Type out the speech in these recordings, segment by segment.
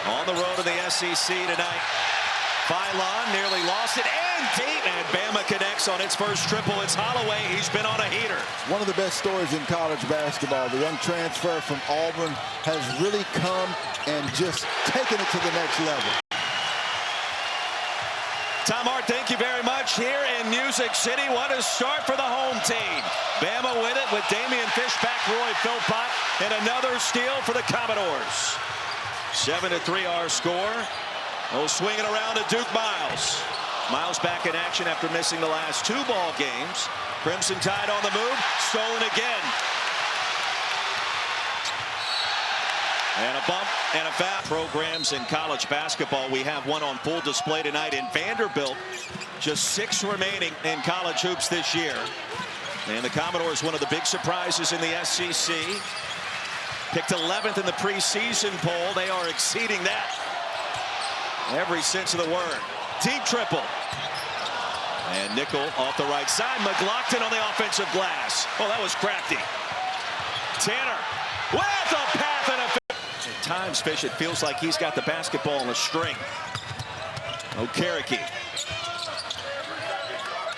On the road to the SEC tonight. Phylon nearly lost it, and deep, and Bama connects on its first triple. It's Holloway. He's been on a heater. One of the best stories in college basketball. The young transfer from Auburn has really come and just taken it to the next level. Tom Hart, thank you very much. Here in Music City, what a start for the home team. Bama with it with Damian Fishback, Roy Philpott, and another steal for the Commodores. 7-3 our score. Oh, swinging around to Duke Miles. Miles back in action after missing the last 2 ball games. Crimson Tide on the move. Stolen again. And a bump and a foul. Programs in college basketball. We have one on full display tonight in Vanderbilt. Just 6 remaining in college hoops this year. And the Commodores, one of the big surprises in the SEC. Picked 11th in the preseason poll. They are exceeding that. Every sense of the word. Deep triple. And Nickel off the right side. McLaughlin on the offensive glass. Oh, that was crafty. Tanner with a path and a... At times, Fish, it feels like he's got the basketball on a string. Okereke.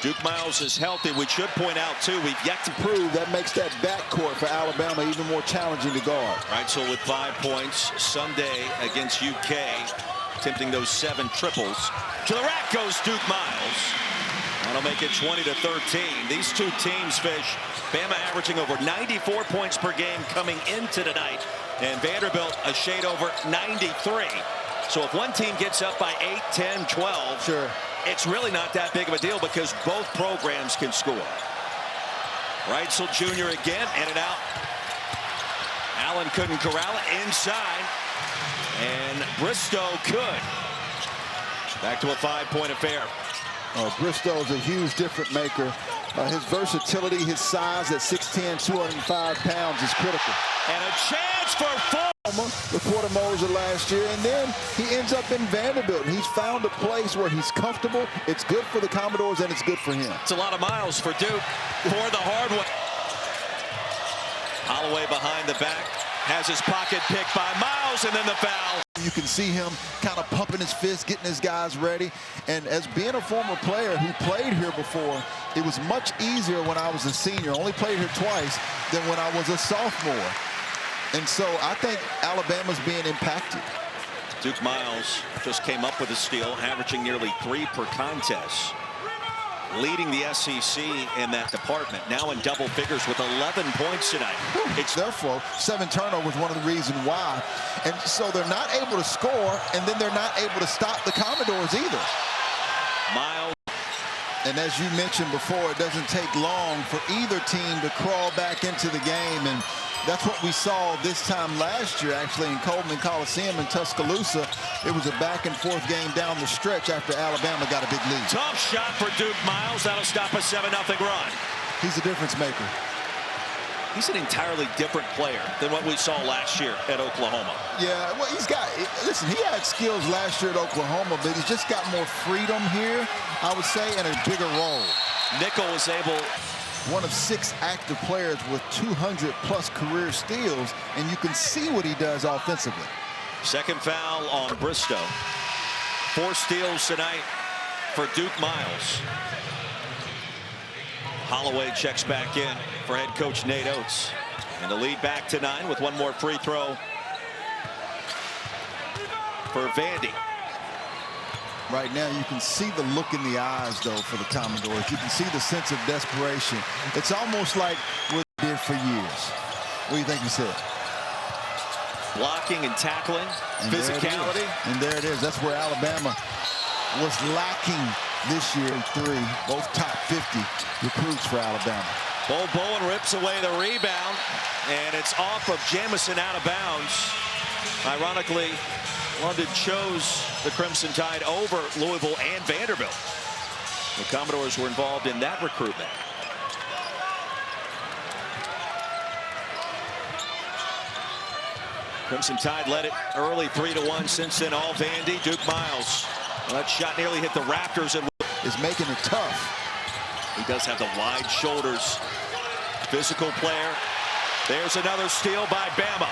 Duke Miles is healthy. We should point out, too, we've yet to prove that makes that backcourt for Alabama even more challenging to guard. Right, so with 5 points Sunday against UK, attempting those 7 triples. To the rack goes Duke Miles. That'll make it 20-13. These 2 teams, Fish, Bama averaging over 94 points per game coming into tonight, and Vanderbilt a shade over 93. So if one team gets up by 8, 10, 12, sure, it's really not that big of a deal because both programs can score. Reitzel Jr. again, in and out. Allen couldn't corral it inside, and Bristow could. Back to a 5-point affair. Bristow is a huge difference maker. His versatility, his size at 6'10", 205 pounds is critical. And a chance for 4. With Porter Moser last year, and then he ends up in Vanderbilt. He's found a place where he's comfortable. It's good for the Commodores, and it's good for him. It's a lot of miles for Duke for the hard one. Holloway behind the back has his pocket picked by Miles, and then the foul. You can see him kind of pumping his fist, getting his guys ready. And as being a former player who played here before, it was much easier when I was a senior. Only played here twice than when I was a sophomore. And so I think Alabama's being impacted. Duke Miles just came up with a steal, averaging nearly 3 per contest. Leading the SEC in that department, now in double figures with 11 points tonight. It's their fault. 7 turnovers, one of the reasons why. And so they're not able to score, and then they're not able to stop the Commodores either. Miles. And as you mentioned before, it doesn't take long for either team to crawl back into the game. And that's what we saw this time last year, actually, in Coleman Coliseum in Tuscaloosa. It was a back-and-forth game down the stretch after Alabama got a big lead. Tough shot for Duke Miles. That'll stop a 7-0 run. He's a difference maker. He's an entirely different player than what we saw last year at Oklahoma. Yeah, well, listen, he had skills last year at Oklahoma, but he's just got more freedom here, I would say, and a bigger role. Nickel was able... One of 6 active players with 200-plus career steals, and you can see what he does offensively. Second foul on Bristow. 4 steals tonight for Duke Miles. Holloway checks back in for head coach Nate Oates. And the lead back to 9 with one more free throw for Vandy. Right now, you can see the look in the eyes, though, for the Commodores. You can see the sense of desperation. It's almost like what they did for years. What do you think he said? Blocking and tackling, and physicality. And there it is. That's where Alabama was lacking this year in 3. Both top 50 recruits for Alabama. Bo Bowen rips away the rebound, and it's off of Jamison out of bounds. Ironically, London chose the Crimson Tide over Louisville and Vanderbilt. The Commodores were involved in that recruitment. Crimson Tide led it early 3-1. Since then, all Vandy. Duke Miles. Well, that shot nearly hit the Raptors and is making it tough. He does have the wide shoulders. Physical player. There's another steal by Bama.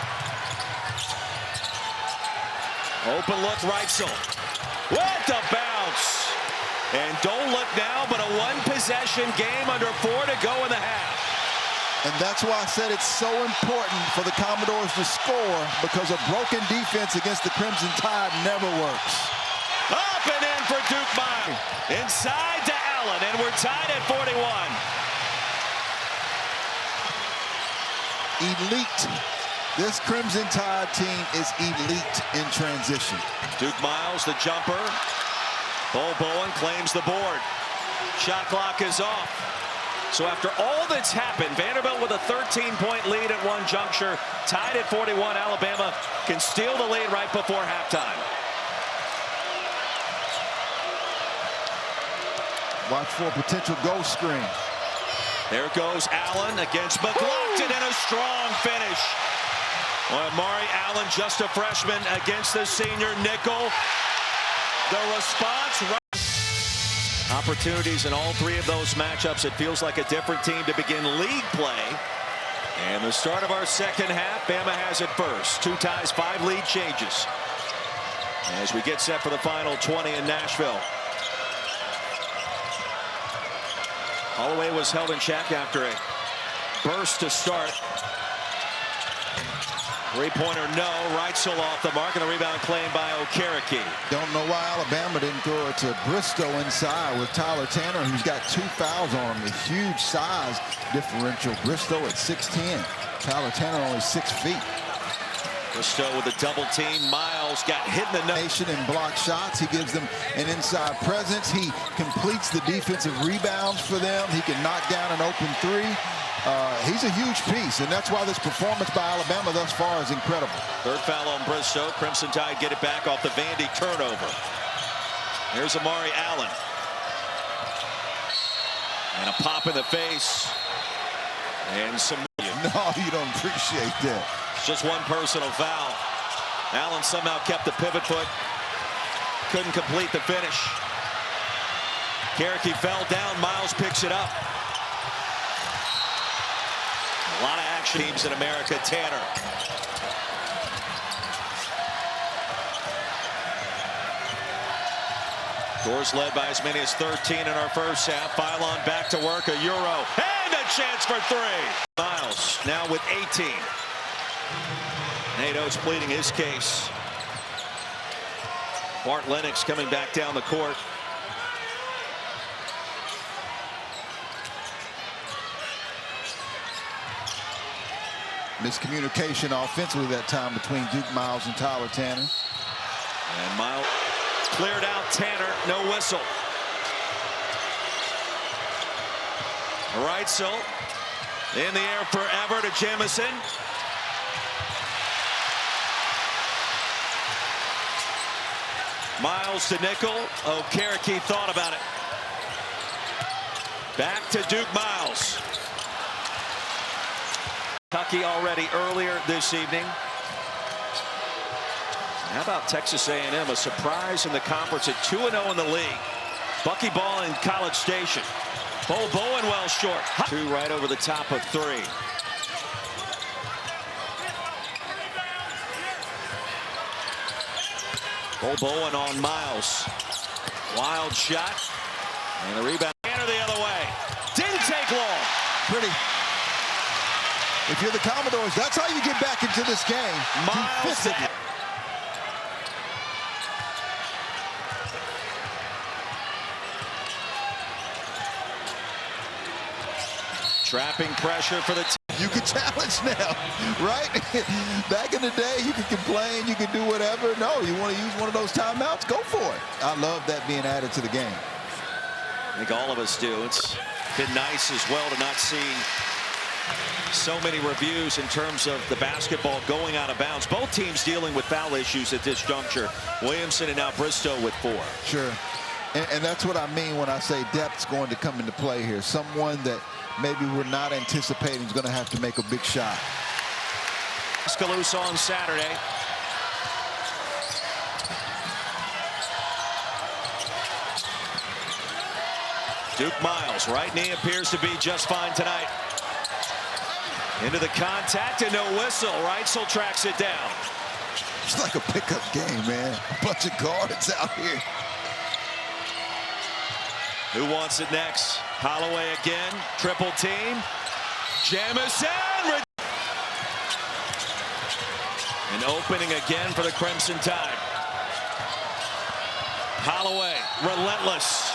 Open look, Reitzel. What the bounce. And don't look now, but a one-possession game under 4 to go in the half. And that's why I said it's so important for the Commodores to score, because a broken defense against the Crimson Tide never works. Up and in for Duke Miles. Inside to Allen, and we're tied at 41. Elite. This Crimson Tide team is elite in transition. Duke Miles, the jumper. Bo Bowen claims the board. Shot clock is off. So after all that's happened, Vanderbilt with a 13-point lead at one juncture, tied at 41. Alabama can steal the lead right before halftime. Watch for a potential goal screen. There goes Allen against McLaughlin, and a strong finish. Well, Amari Allen, just a freshman, against the senior nickel. The response. Opportunities in all three of those matchups. It feels like a different team to begin league play. And the start of our second half, Bama has it first. 2 ties, 5 lead changes. As we get set for the final 20 in Nashville. Holloway was held in check after a burst to start. Three-pointer, no. Reitzel off the mark, and the rebound claimed by Okereke. Don't know why Alabama didn't throw it to Bristow inside with Tyler Tanner, who's got 2 fouls on him. A huge size differential. Bristow at 6'10". Tyler Tanner only 6 feet. Bristow with a double team. Miles got hit in the nation and block shots. He gives them an inside presence. He completes the defensive rebounds for them. He can knock down an open 3. He's a huge piece, and that's why this performance by Alabama thus far is incredible. Third foul on Bristow. Crimson Tide get it back off the Vandy turnover. Here's Amari Allen. And a pop in the face. And some. No, you don't appreciate that. It's just one personal foul. Allen somehow kept the pivot foot. Couldn't complete the finish. Okereke fell down. Miles picks it up. A lot of action teams in America. Tanner. Doors led by as many as 13 in our first half. Phylon back to work. A Euro. And a chance for 3. Miles now with 18. Nato's pleading his case. Bart Lennox coming back down the court. Miscommunication offensively that time between Duke Miles and Tyler Tanner. And Miles cleared out Tanner. No whistle. Reitzel in the air forever to Jamison. Miles to nickel. Okereke thought about it. Back to Duke Miles. Kentucky already earlier this evening. How about Texas A&M? A surprise in the conference at 2-0 in the league. Bucky Ball in College Station. Bo Bowen well short. 2 right over the top of 3. Bo Bowen on Miles. Wild shot. And the rebound. Tanner the other way. Didn't take long. Pretty. If you're the Commodores, that's how you get back into this game. Miles. Trapping pressure for the team. You can challenge now, right? Back in the day, you could complain, you could do whatever. No, you want to use one of those timeouts, go for it. I love that being added to the game. I think all of us do. It's been nice as well to not see so many reviews in terms of the basketball going out of bounds. Both teams dealing with foul issues at this juncture. Williamson and now Bristow with 4. Sure. And that's what I mean when I say depth's going to come into play here. Someone that maybe we're not anticipating is going to have to make a big shot. Tuscaloosa on Saturday. Duke Miles, right knee appears to be just fine tonight. Into the contact and no whistle. Reitzel tracks it down. It's like a pickup game, man. A bunch of guards out here. Who wants it next? Holloway again. Triple team. Jamison. An opening again for the Crimson Tide. Holloway, relentless.